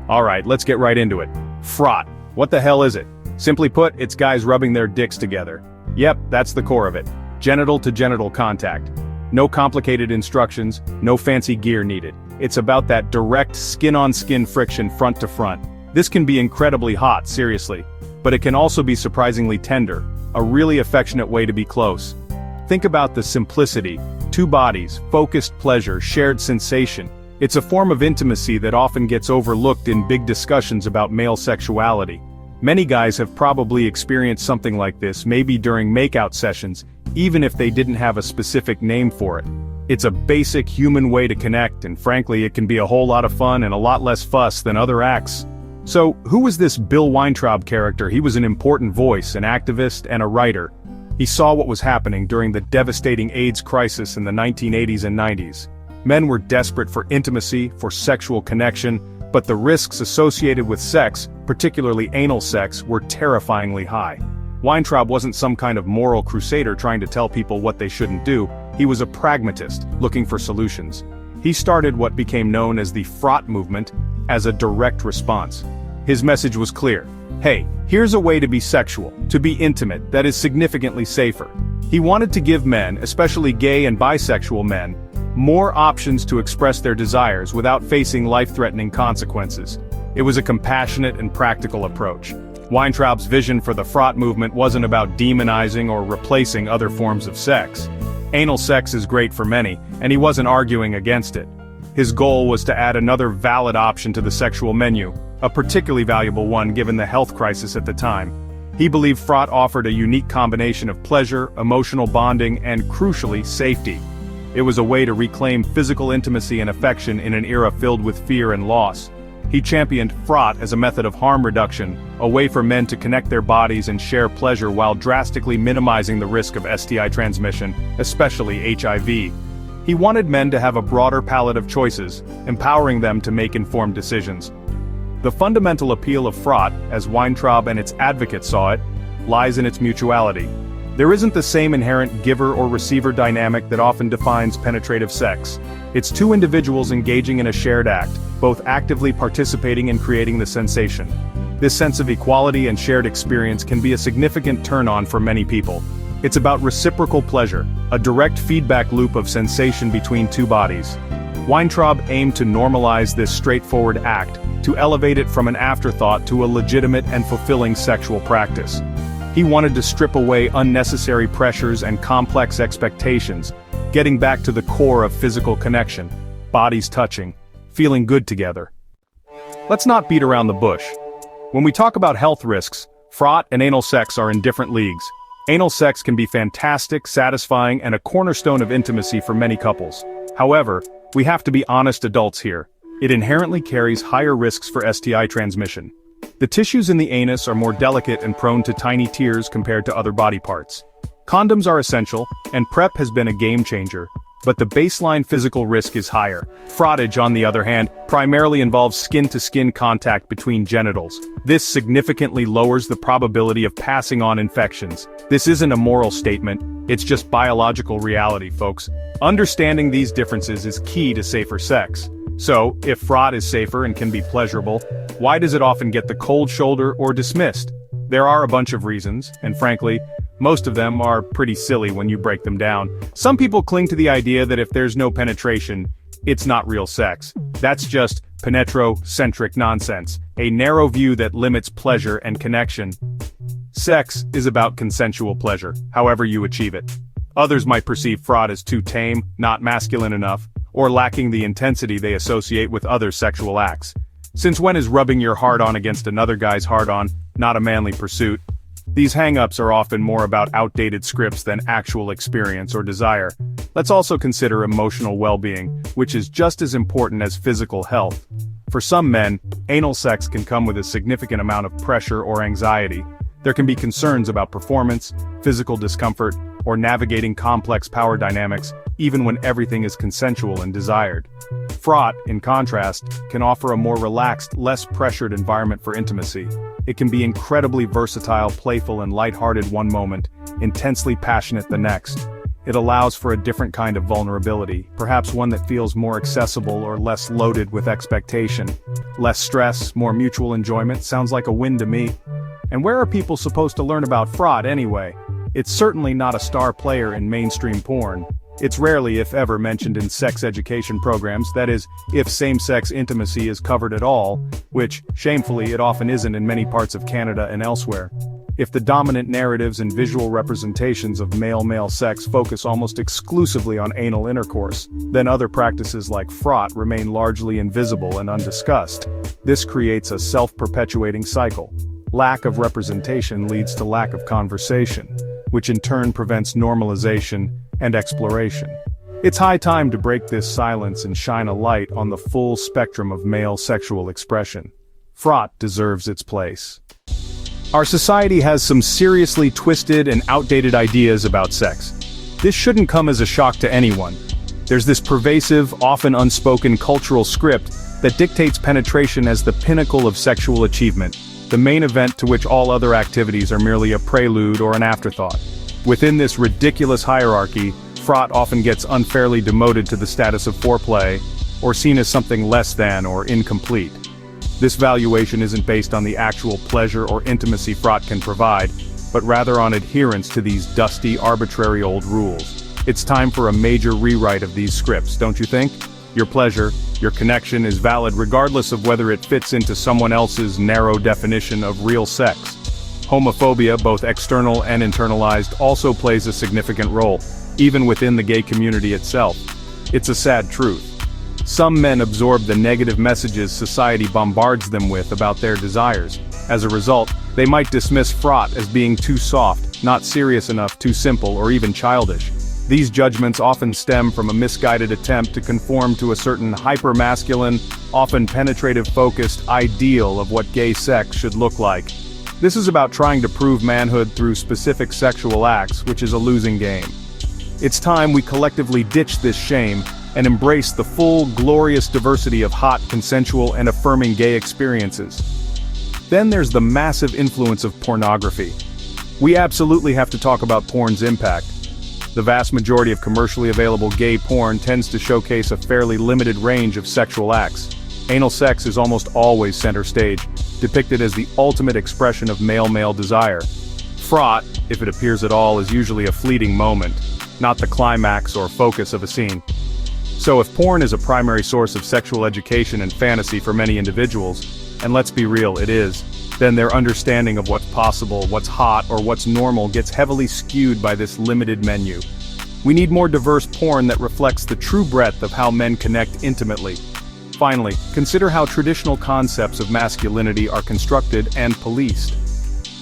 Alright, let's get right into it. Frot. What the hell is it? Simply put, it's guys rubbing their dicks together. Yep, that's the core of it. Genital-to-genital contact. No complicated instructions, no fancy gear needed. It's about that direct skin-on-skin friction front to front. This can be incredibly hot, seriously. But it can also be surprisingly tender, a really affectionate way to be close. Think about the simplicity, two bodies, focused pleasure, shared sensation. It's a form of intimacy that often gets overlooked in big discussions about male sexuality. Many guys have probably experienced something like this, maybe during makeout sessions, even if they didn't have a specific name for it. It's a basic human way to connect, and frankly it can be a whole lot of fun and a lot less fuss than other acts. So, who was this Bill Weintraub character? He was an important voice, an activist, and a writer. He saw what was happening during the devastating AIDS crisis in the 1980s and 90s. Men were desperate for intimacy, for sexual connection, but the risks associated with sex, particularly anal sex, were terrifyingly high. Weintraub wasn't some kind of moral crusader trying to tell people what they shouldn't do. He was a pragmatist, looking for solutions. He started what became known as the Frot Movement as a direct response. His message was clear. Hey, here's a way to be sexual, to be intimate, that is significantly safer. He wanted to give men, especially gay and bisexual men, more options to express their desires without facing life-threatening consequences. It was a compassionate and practical approach. Weintraub's vision for the Frot Movement wasn't about demonizing or replacing other forms of sex. Anal sex is great for many, and he wasn't arguing against it. His goal was to add another valid option to the sexual menu, a particularly valuable one given the health crisis at the time. He believed Frot offered a unique combination of pleasure, emotional bonding, and crucially, safety. It was a way to reclaim physical intimacy and affection in an era filled with fear and loss. He championed Frot as a method of harm reduction, a way for men to connect their bodies and share pleasure while drastically minimizing the risk of STI transmission, especially HIV. He wanted men to have a broader palette of choices, empowering them to make informed decisions. The fundamental appeal of Frot, as Weintraub and its advocates saw it, lies in its mutuality. There isn't the same inherent giver or receiver dynamic that often defines penetrative sex. It's two individuals engaging in a shared act, both actively participating in creating the sensation. This sense of equality and shared experience can be a significant turn-on for many people. It's about reciprocal pleasure, a direct feedback loop of sensation between two bodies. Weintraub aimed to normalize this straightforward act, to elevate it from an afterthought to a legitimate and fulfilling sexual practice. He wanted to strip away unnecessary pressures and complex expectations, getting back to the core of physical connection, bodies touching, feeling good together. Let's not beat around the bush. When we talk about health risks, Frot and anal sex are in different leagues. Anal sex can be fantastic, satisfying, and a cornerstone of intimacy for many couples. However, we have to be honest adults here. It inherently carries higher risks for STI transmission. The tissues in the anus are more delicate and prone to tiny tears compared to other body parts. Condoms are essential, and PrEP has been a game changer, but the baseline physical risk is higher. Frottage, on the other hand, primarily involves skin-to-skin contact between genitals. This significantly lowers the probability of passing on infections. This isn't a moral statement, it's just biological reality, folks. Understanding these differences is key to safer sex. So, if Frot is safer and can be pleasurable, why does it often get the cold shoulder or dismissed? There are a bunch of reasons, and frankly, most of them are pretty silly when you break them down. Some people cling to the idea that if there's no penetration, it's not real sex. That's just penetrocentric nonsense, a narrow view that limits pleasure and connection. Sex is about consensual pleasure, however you achieve it. Others might perceive Frot as too tame, not masculine enough, or lacking the intensity they associate with other sexual acts. Since when is rubbing your hard-on against another guy's hard-on not a manly pursuit? These hang-ups are often more about outdated scripts than actual experience or desire. Let's also consider emotional well-being, which is just as important as physical health. For some men, anal sex can come with a significant amount of pressure or anxiety. There can be concerns about performance, physical discomfort, or navigating complex power dynamics, even when everything is consensual and desired. Frot, in contrast, can offer a more relaxed, less pressured environment for intimacy. It can be incredibly versatile, playful, and lighthearted one moment, intensely passionate the next. It allows for a different kind of vulnerability, perhaps one that feels more accessible or less loaded with expectation. Less stress, more mutual enjoyment, sounds like a win to me. And where are people supposed to learn about Frot anyway? It's certainly not a star player in mainstream porn. It's rarely, if ever, mentioned in sex education programs, that is, if same-sex intimacy is covered at all, which, shamefully, it often isn't in many parts of Canada and elsewhere. If the dominant narratives and visual representations of male-male sex focus almost exclusively on anal intercourse, then other practices like Frot remain largely invisible and undiscussed. This creates a self-perpetuating cycle. Lack of representation leads to lack of conversation, which in turn prevents normalization and exploration. It's high time to break this silence and shine a light on the full spectrum of male sexual expression. Frot deserves its place. Our society has some seriously twisted and outdated ideas about sex. This shouldn't come as a shock to anyone. There's this pervasive, often unspoken cultural script that dictates penetration as the pinnacle of sexual achievement, the main event to which all other activities are merely a prelude or an afterthought. Within this ridiculous hierarchy, Frot often gets unfairly demoted to the status of foreplay, or seen as something less than or incomplete. This valuation isn't based on the actual pleasure or intimacy Frot can provide, but rather on adherence to these dusty, arbitrary old rules. It's time for a major rewrite of these scripts, don't you think? Your pleasure, your connection is valid regardless of whether it fits into someone else's narrow definition of real sex. Homophobia, both external and internalized, also plays a significant role, even within the gay community itself. It's a sad truth. Some men absorb the negative messages society bombards them with about their desires. As a result, they might dismiss Frot as being too soft, not serious enough, too simple, or even childish. These judgments often stem from a misguided attempt to conform to a certain hyper-masculine, often penetrative-focused ideal of what gay sex should look like. This is about trying to prove manhood through specific sexual acts, which is a losing game. It's time we collectively ditch this shame and embrace the full, glorious diversity of hot, consensual, and affirming gay experiences. Then there's the massive influence of pornography. We absolutely have to talk about porn's impact. The vast majority of commercially available gay porn tends to showcase a fairly limited range of sexual acts. Anal sex is almost always center stage, depicted as the ultimate expression of male-male desire. Frot, if it appears at all, is usually a fleeting moment, not the climax or focus of a scene. So if porn is a primary source of sexual education and fantasy for many individuals, and let's be real, it is, then their understanding of what's possible, what's hot, or what's normal gets heavily skewed by this limited menu. We need more diverse porn that reflects the true breadth of how men connect intimately. Finally, consider how traditional concepts of masculinity are constructed and policed.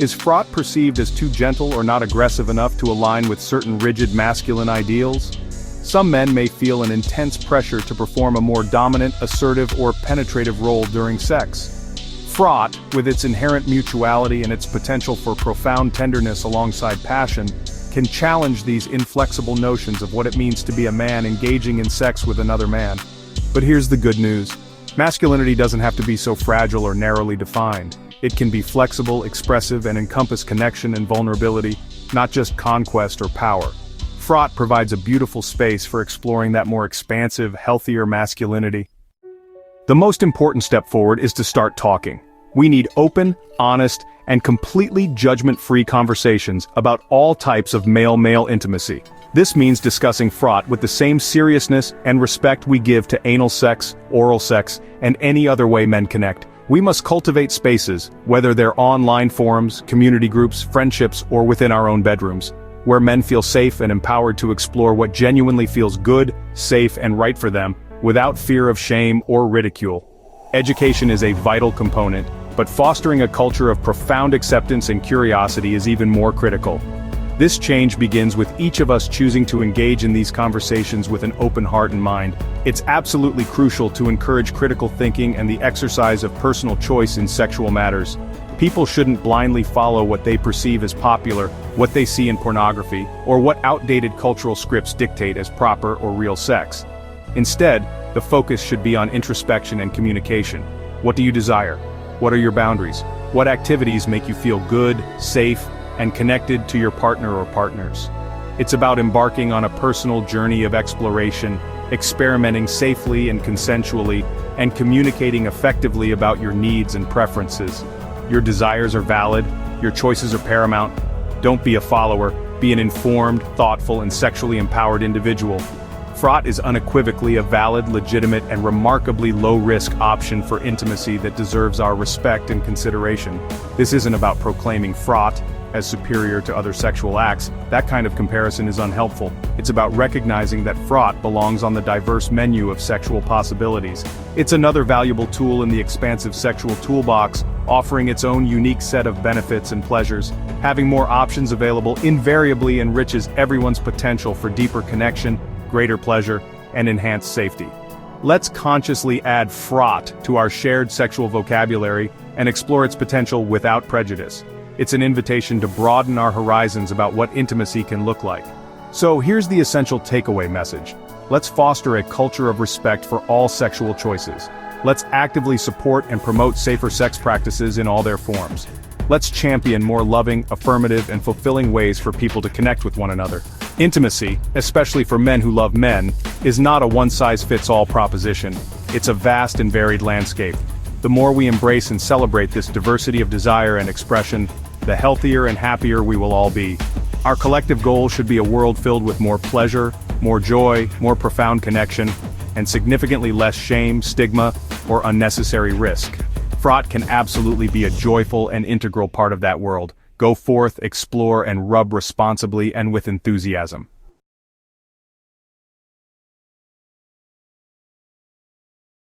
Is Frot perceived as too gentle or not aggressive enough to align with certain rigid masculine ideals? Some men may feel an intense pressure to perform a more dominant, assertive, or penetrative role during sex. Frot, with its inherent mutuality and its potential for profound tenderness alongside passion, can challenge these inflexible notions of what it means to be a man engaging in sex with another man. But here's the good news. Masculinity doesn't have to be so fragile or narrowly defined. It can be flexible, expressive, and encompass connection and vulnerability, not just conquest or power. Frot provides a beautiful space for exploring that more expansive, healthier masculinity. The most important step forward is to start talking. We need open, honest, and completely judgment-free conversations about all types of male-male intimacy. This means discussing Frot with the same seriousness and respect we give to anal sex, oral sex, and any other way men connect. We must cultivate spaces, whether they're online forums, community groups, friendships, or within our own bedrooms, where men feel safe and empowered to explore what genuinely feels good, safe, and right for them, without fear of shame or ridicule. Education is a vital component, but fostering a culture of profound acceptance and curiosity is even more critical. This change begins with each of us choosing to engage in these conversations with an open heart and mind. It's absolutely crucial to encourage critical thinking and the exercise of personal choice in sexual matters. People shouldn't blindly follow what they perceive as popular, what they see in pornography, or what outdated cultural scripts dictate as proper or real sex. Instead, the focus should be on introspection and communication. What do you desire? What are your boundaries? What activities make you feel good, safe, and connected to your partner or partners? It's about embarking on a personal journey of exploration, experimenting safely and consensually, and communicating effectively about your needs and preferences. Your desires are valid, your choices are paramount. Don't be a follower, be an informed, thoughtful, and sexually empowered individual. Frot is unequivocally a valid, legitimate, and remarkably low-risk option for intimacy that deserves our respect and consideration. This isn't about proclaiming frot as superior to other sexual acts. That kind of comparison is unhelpful. It's about recognizing that frot belongs on the diverse menu of sexual possibilities. It's another valuable tool in the expansive sexual toolbox, offering its own unique set of benefits and pleasures. Having more options available invariably enriches everyone's potential for deeper connection, greater pleasure, and enhanced safety. Let's consciously add frot to our shared sexual vocabulary and explore its potential without prejudice. It's an invitation to broaden our horizons about what intimacy can look like. So here's the essential takeaway message. Let's foster a culture of respect for all sexual choices. Let's actively support and promote safer sex practices in all their forms. Let's champion more loving, affirmative, and fulfilling ways for people to connect with one another. Intimacy, especially for men who love men, is not a one-size-fits-all proposition. It's a vast and varied landscape. The more we embrace and celebrate this diversity of desire and expression, the healthier and happier we will all be. Our collective goal should be a world filled with more pleasure, more joy, more profound connection, and significantly less shame, stigma, or unnecessary risk. Frot can absolutely be a joyful and integral part of that world. Go forth, explore, and rub responsibly and with enthusiasm.